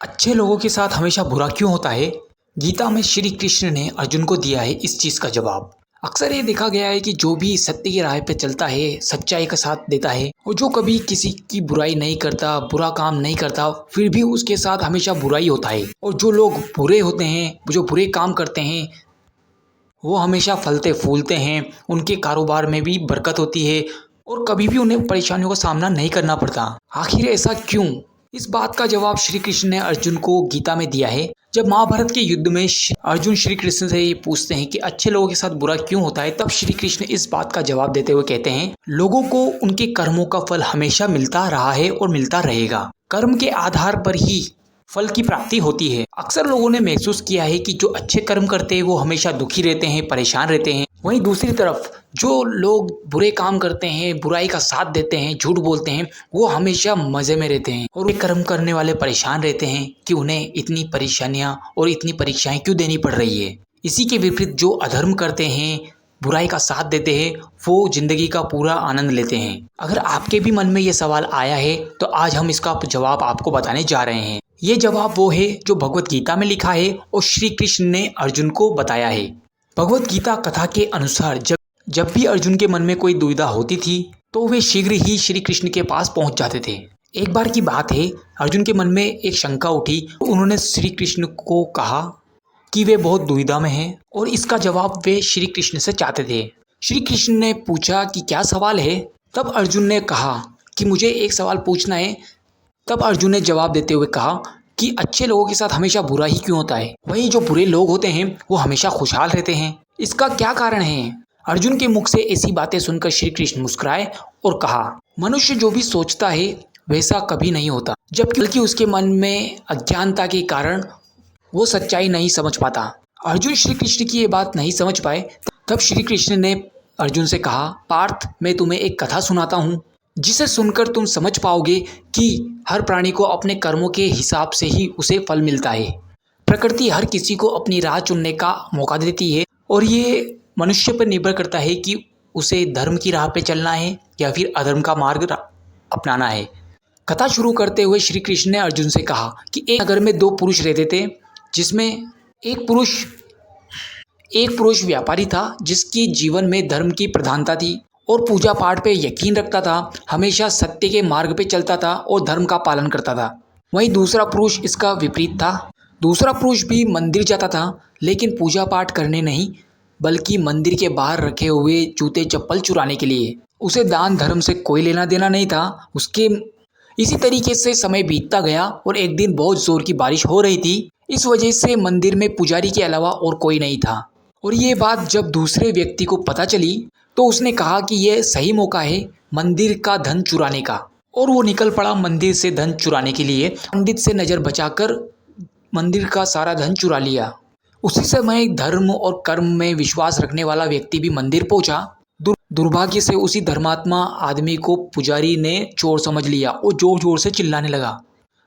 अच्छे लोगों के साथ हमेशा बुरा क्यों होता है? गीता में श्री कृष्ण ने अर्जुन को दिया है इस चीज़ का जवाब। अक्सर ये देखा गया है कि जो भी सत्य की राह पे चलता है, सच्चाई का साथ देता है और जो कभी किसी की बुराई नहीं करता, बुरा काम नहीं करता, फिर भी उसके साथ हमेशा बुरा ही होता है। और जो लोग बुरे होते हैं, जो बुरे काम करते हैं, वो हमेशा फलते फूलते हैं, उनके कारोबार में भी बरकत होती है और कभी भी उन्हें परेशानियों का सामना नहीं करना पड़ता। आखिर ऐसा क्यों? इस बात का जवाब श्री कृष्ण ने अर्जुन को गीता में दिया है। जब महाभारत के युद्ध में अर्जुन श्री कृष्ण से ये पूछते हैं कि अच्छे लोगों के साथ बुरा क्यों होता है, तब श्री कृष्ण इस बात का जवाब देते हुए कहते हैं, लोगों को उनके कर्मों का फल हमेशा मिलता रहा है और मिलता रहेगा। कर्म के आधार पर ही फल की प्राप्ति होती है। अक्सर लोगों ने महसूस किया है कि जो अच्छे कर्म करते हैं वो हमेशा दुखी रहते हैं, परेशान रहते हैं। वहीं दूसरी तरफ जो लोग बुरे काम करते हैं, बुराई का साथ देते हैं, झूठ बोलते हैं, वो हमेशा मजे में रहते हैं। और वे कर्म करने वाले परेशान रहते हैं कि उन्हें इतनी परेशानियां और इतनी परीक्षाएं क्यों देनी पड़ रही है। इसी के विपरीत जो अधर्म करते हैं, बुराई का साथ देते हैं, वो जिंदगी का पूरा आनंद लेते हैं। अगर आपके भी मन में ये सवाल आया है तो आज हम इसका जवाब आपको बताने जा रहे हैं। ये जवाब वो है जो भगवत गीता में लिखा है और श्री कृष्ण ने अर्जुन को बताया है। भगवत गीता कथा के अनुसार जब भी अर्जुन के मन में कोई दुविधा होती थी तो वे शीघ्र ही श्री कृष्ण के पास पहुंच जाते थे। एक बार की बात है, अर्जुन के मन में एक शंका उठी। उन्होंने श्री कृष्ण को कहा कि वे बहुत दुविधा में हैं और इसका जवाब वे श्री कृष्ण से चाहते थे। श्री कृष्ण ने पूछा कि क्या सवाल है? तब अर्जुन ने कहा कि मुझे एक सवाल पूछना है। तब अर्जुन ने जवाब देते हुए कहा कि अच्छे लोगों के साथ हमेशा बुरा ही क्यों होता है, वहीं जो बुरे लोग होते हैं वो हमेशा खुशहाल रहते हैं, इसका क्या कारण है? अर्जुन के मुख से ऐसी बातें सुनकर श्री कृष्ण मुस्कुराए और कहा, मनुष्य जो भी सोचता है वैसा कभी नहीं होता, जबकि उसके मन में अज्ञानता के कारण वो सच्चाई नहीं समझ पाता। अर्जुन श्री कृष्ण की ये बात नहीं समझ पाए। तब श्री कृष्ण ने अर्जुन से कहा, पार्थ, मैं तुम्हें एक कथा सुनाता हूँ जिसे सुनकर तुम समझ पाओगे कि हर प्राणी को अपने कर्मों के हिसाब से ही उसे फल मिलता है। प्रकृति हर किसी को अपनी राह चुनने का मौका देती है और ये मनुष्य पर निर्भर करता है कि उसे धर्म की राह पे चलना है या फिर अधर्म का मार्ग अपनाना है। कथा शुरू करते हुए श्री कृष्ण ने अर्जुन से कहा कि एक नगर में दो पुरुष रहते थे, जिसमें एक पुरुष व्यापारी था जिसकी जीवन में धर्म की प्रधानता थी और पूजा पाठ पे यकीन रखता था, हमेशा सत्य के मार्ग पे चलता था और धर्म का पालन करता था। वहीं दूसरा पुरुष इसका विपरीत था। दूसरा पुरुष भी मंदिर जाता था, लेकिन पूजा पाठ करने नहीं, बल्कि मंदिर के बाहर रखे हुए जूते चप्पल चुराने के लिए। उसे दान धर्म से कोई लेना देना नहीं था। उसके इसी तरीके से समय बीतता गया और एक दिन बहुत जोर की बारिश हो रही थी। इस वजह से मंदिर में पुजारी के अलावा और कोई नहीं था। और ये बात जब दूसरे व्यक्ति को पता चली तो उसने कहा कि यह सही मौका है मंदिर का धन चुराने का, और वो निकल पड़ा मंदिर से धन चुराने के लिए। पंडित से नज़र बचाकर मंदिर का सारा धन चुरा लिया। उसी समय धर्म और कर्म में विश्वास रखने वाला व्यक्ति भी मंदिर पहुंचा। दुर्भाग्य से उसी धर्मात्मा आदमी को पुजारी ने चोर समझ लिया और जोर जोर से चिल्लाने लगा।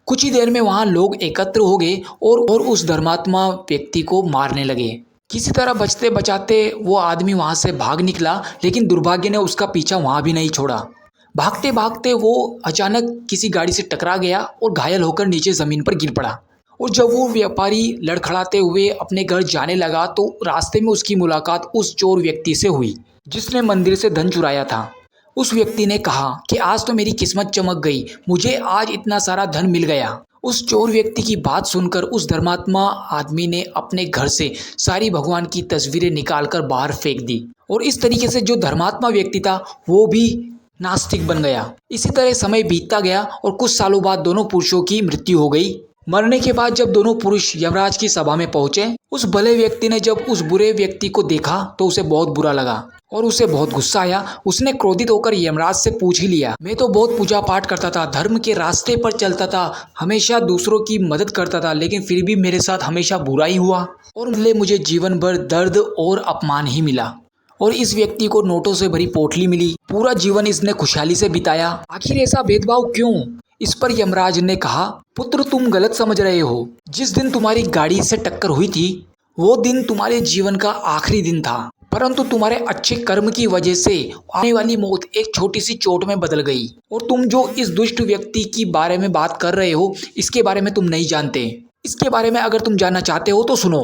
कुछ ही देर में वहां लोग एकत्र हो गए और उस धर्मात्मा व्यक्ति को मारने लगे। किसी तरह बचते बचाते वो आदमी वहां से भाग निकला, लेकिन दुर्भाग्य ने उसका पीछा वहां भी नहीं छोड़ा। भागते भागते वो अचानक किसी गाड़ी से टकरा गया और घायल होकर नीचे जमीन पर गिर पड़ा। और जब वो व्यापारी लड़खड़ाते हुए अपने घर जाने लगा तो रास्ते में उसकी मुलाकात उस चोर व्यक्ति से हुई जिसने मंदिर से धन चुराया था। उस व्यक्ति ने कहा कि आज तो मेरी किस्मत चमक गई, मुझे आज इतना सारा धन मिल गया। उस चोर व्यक्ति की बात सुनकर उस धर्मात्मा आदमी ने अपने घर से सारी भगवान की तस्वीरें निकालकर बाहर फेंक दी और इस तरीके से जो धर्मात्मा व्यक्ति था वो भी नास्तिक बन गया। इसी तरह समय बीतता गया और कुछ सालों बाद दोनों पुरुषों की मृत्यु हो गई। मरने के बाद जब दोनों पुरुष यमराज की सभा में पहुंचे, उस भले व्यक्ति ने जब उस बुरे व्यक्ति को देखा तो उसे बहुत बुरा लगा और उसे बहुत गुस्सा आया। उसने क्रोधित होकर यमराज से पूछ ही लिया, मैं तो बहुत पूजा पाठ करता था, धर्म के रास्ते पर चलता था, हमेशा दूसरों की मदद करता था, लेकिन फिर भी मेरे साथ हमेशा बुरा ही हुआ और इसलिए मुझे जीवन भर दर्द और अपमान ही मिला। और इस व्यक्ति को नोटों से भरी पोटली मिली, पूरा जीवन इसने खुशहाली से बिताया, आखिर ऐसा भेदभाव क्यों? इस पर यमराज ने कहा, पुत्र, तुम गलत समझ रहे हो। जिस दिन तुम्हारी गाड़ी से टक्कर हुई थी वो दिन तुम्हारे जीवन का आखिरी दिन था। परंतु तुम्हारे अच्छे कर्म की वजह से आने वाली मौत एक छोटी सी चोट में बदल गई। और तुम जो इस दुष्ट व्यक्ति की बारे में बात कर रहे हो, इसके बारे में तुम नहीं जानते। इसके बारे में अगर तुम जानना चाहते हो तो सुनो।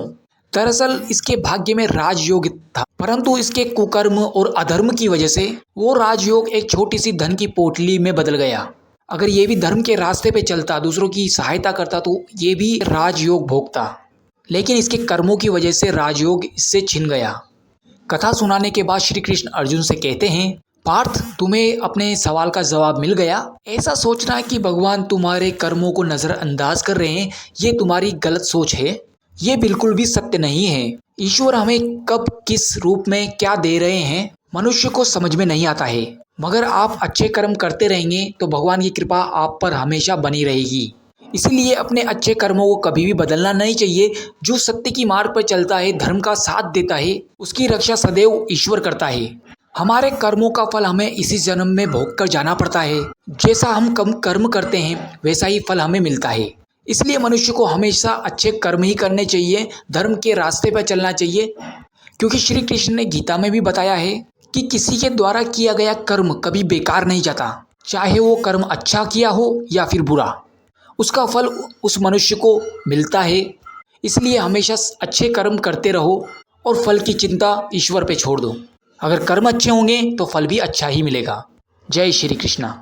दरअसल इसके भाग्य में राजयोग था, परंतु इसके कुकर्म और अधर्म की वजह से वो राजयोग एक छोटी सी धन की पोटली में बदल गया। अगर ये भी धर्म के रास्ते पे चलता, दूसरों की सहायता करता, तो ये भी राजयोग भोगता। लेकिन इसके कर्मों की वजह से राजयोग इससे छिन गया। कथा सुनाने के बाद श्री कृष्ण अर्जुन से कहते हैं, पार्थ, तुम्हें अपने सवाल का जवाब मिल गया। ऐसा सोचना कि भगवान तुम्हारे कर्मों को नजरअंदाज कर रहे हैं, ये तुम्हारी गलत सोच है। ये बिल्कुल भी सत्य नहीं है। ईश्वर हमें कब किस रूप में क्या दे रहे हैं मनुष्य को समझ में नहीं आता है। मगर आप अच्छे कर्म करते रहेंगे तो भगवान की कृपा आप पर हमेशा बनी रहेगी। इसलिए अपने अच्छे कर्मों को कभी भी बदलना नहीं चाहिए। जो सत्य की मार्ग पर चलता है, धर्म का साथ देता है, उसकी रक्षा सदैव ईश्वर करता है। हमारे कर्मों का फल हमें इसी जन्म में भोग कर जाना पड़ता है। जैसा हम कम कर्म करते हैं वैसा ही फल हमें मिलता है। इसलिए मनुष्य को हमेशा अच्छे कर्म ही करने चाहिए, धर्म के रास्ते पर चलना चाहिए। क्योंकि श्री कृष्ण ने गीता में भी बताया है कि किसी के द्वारा किया गया कर्म कभी बेकार नहीं जाता। चाहे वो कर्म अच्छा किया हो या फिर बुरा, उसका फल उस मनुष्य को मिलता है। इसलिए हमेशा अच्छे कर्म करते रहो और फल की चिंता ईश्वर पे छोड़ दो। अगर कर्म अच्छे होंगे तो फल भी अच्छा ही मिलेगा। जय श्री कृष्णा।